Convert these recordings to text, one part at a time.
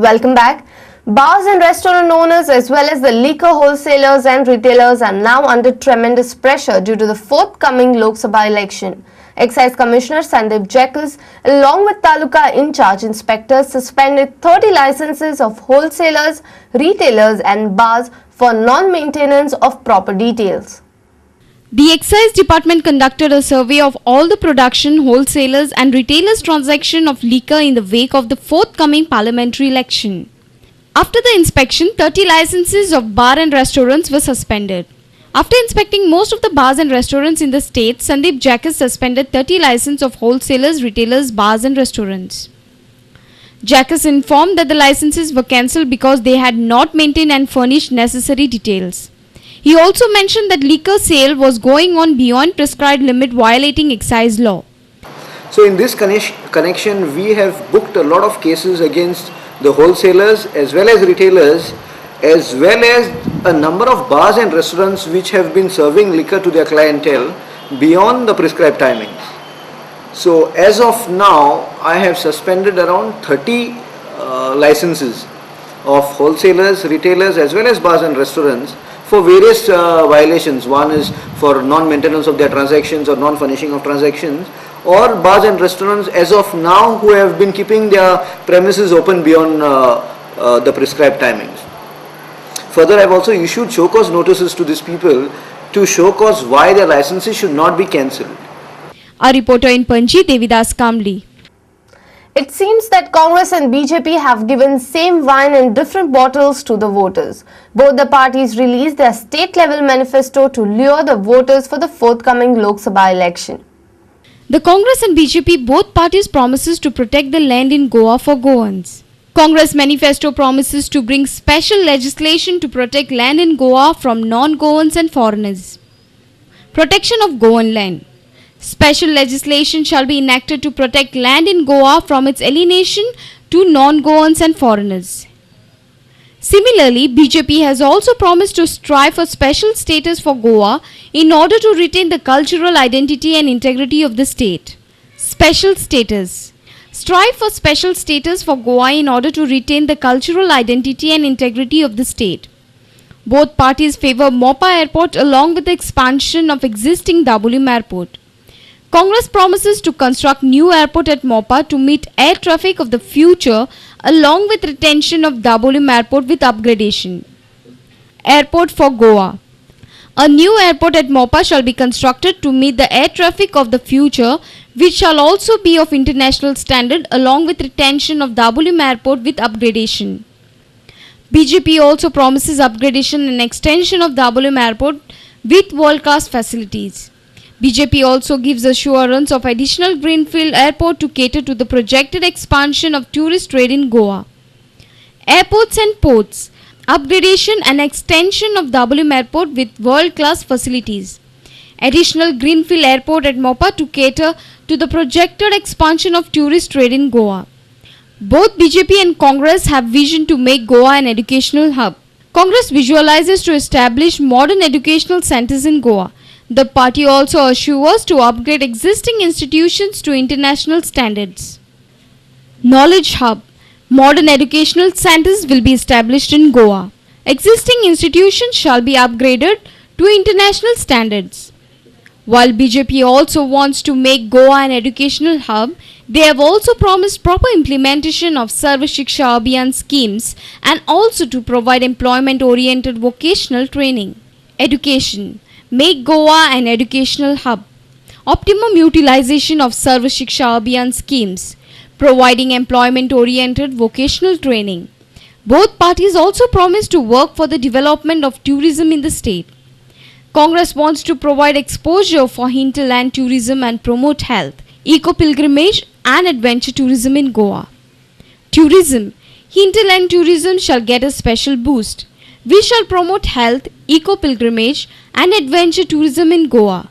Welcome back. Bars and restaurant owners as well as the liquor wholesalers and retailers are now under tremendous pressure due to the forthcoming Lok Sabha election. Excise Commissioner Sandeep Jacques along with Taluka in-charge inspectors suspended 30 licenses of wholesalers, retailers and bars for non-maintenance of proper details. The Excise Department conducted a survey of all the production, wholesalers and retailers' transaction of liquor in the wake of the forthcoming parliamentary election. After the inspection, 30 licenses of bar and restaurants were suspended. After inspecting most of the bars and restaurants in the state, Sandeep Jacques suspended 30 licenses of wholesalers, retailers, bars and restaurants. Jacques informed that the licenses were cancelled because they had not maintained and furnished necessary details. He also mentioned that liquor sale was going on beyond prescribed limit, violating excise law. So in this connection, we have booked a lot of cases against the wholesalers as well as retailers, as well as a number of bars and restaurants which have been serving liquor to their clientele beyond the prescribed timings. So as of now, I have suspended around 30 licenses of wholesalers, retailers as well as bars and restaurants for various violations. One is for non-maintenance of their transactions or non-furnishing of transactions, or bars and restaurants as of now who have been keeping their premises open beyond the prescribed timings. Further, I have also issued show cause notices to these people to show cause why their licenses should not be cancelled. Our reporter in Panji, Devidas Kamli. It seems that Congress and BJP have given same wine in different bottles to the voters. Both the parties released their state-level manifesto to lure the voters for the forthcoming Lok Sabha election. The Congress and BJP both parties promises to protect the land in Goa for Goans. Congress manifesto promises to bring special legislation to protect land in Goa from non-Goans and foreigners. Protection of Goan land. Special legislation shall be enacted to protect land in Goa from its alienation to non-Goans and foreigners. Similarly, BJP has also promised to strive for special status for Goa in order to retain the cultural identity and integrity of the state. Special status. Strive for special status for Goa in order to retain the cultural identity and integrity of the state. Both parties favor Mopa Airport along with the expansion of existing WM Airport. Congress promises to construct new airport at Mopa to meet air traffic of the future along with retention of WM Airport with upgradation. Airport for Goa. A new airport at Mopa shall be constructed to meet the air traffic of the future, which shall also be of international standard along with retention of WM Airport with upgradation. BJP also promises upgradation and extension of WM Airport with world-class facilities. BJP also gives assurance of additional greenfield airport to cater to the projected expansion of tourist trade in Goa. Airports and ports. Upgradation and extension of WM Airport with world-class facilities. Additional greenfield airport at Mopa to cater to the projected expansion of tourist trade in Goa. Both BJP and Congress have vision to make Goa an educational hub. Congress visualizes to establish modern educational centers in Goa. The party also assures to upgrade existing institutions to international standards. Knowledge Hub. Modern educational centers will be established in Goa. Existing institutions shall be upgraded to international standards. While BJP also wants to make Goa an educational hub, they have also promised proper implementation of Sarva Shiksha Abhiyan schemes and also to provide employment-oriented vocational training. Education. Make Goa an educational hub. Optimum utilization of Sarva Shiksha Abhiyan schemes, providing employment-oriented vocational training. Both parties also promise to work for the development of tourism in the state. Congress wants to provide exposure for hinterland tourism and promote health, eco-pilgrimage and adventure tourism in Goa. Tourism. Hinterland tourism shall get a special boost. We shall promote health, eco-pilgrimage and adventure tourism in Goa.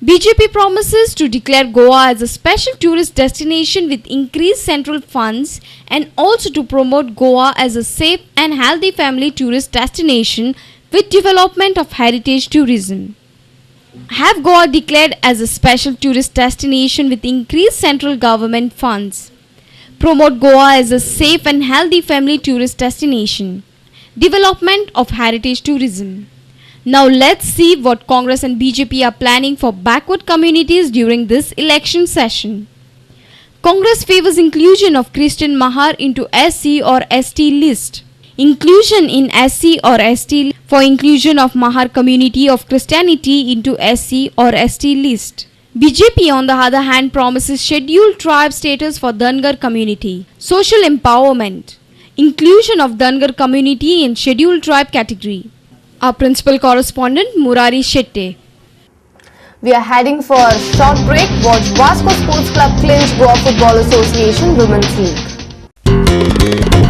BJP promises to declare Goa as a special tourist destination with increased central funds and also to promote Goa as a safe and healthy family tourist destination with development of heritage tourism. Have Goa declared as a special tourist destination with increased central government funds. Promote Goa as a safe and healthy family tourist destination. Development of heritage tourism. Now let's see what Congress and BJP are planning for backward communities during this election session. Congress favors inclusion of Christian Mahar into SC or ST list. Inclusion in SC or ST for inclusion of Mahar community of Christianity into SC or ST list. BJP on the other hand promises scheduled tribe status for Dangar community. Social empowerment. Inclusion of Dangar community in scheduled tribe category. Our principal correspondent Murari Shetty. We are heading for a short break. Watch Vasco Sports Club clinch Goa Football Association Women's League.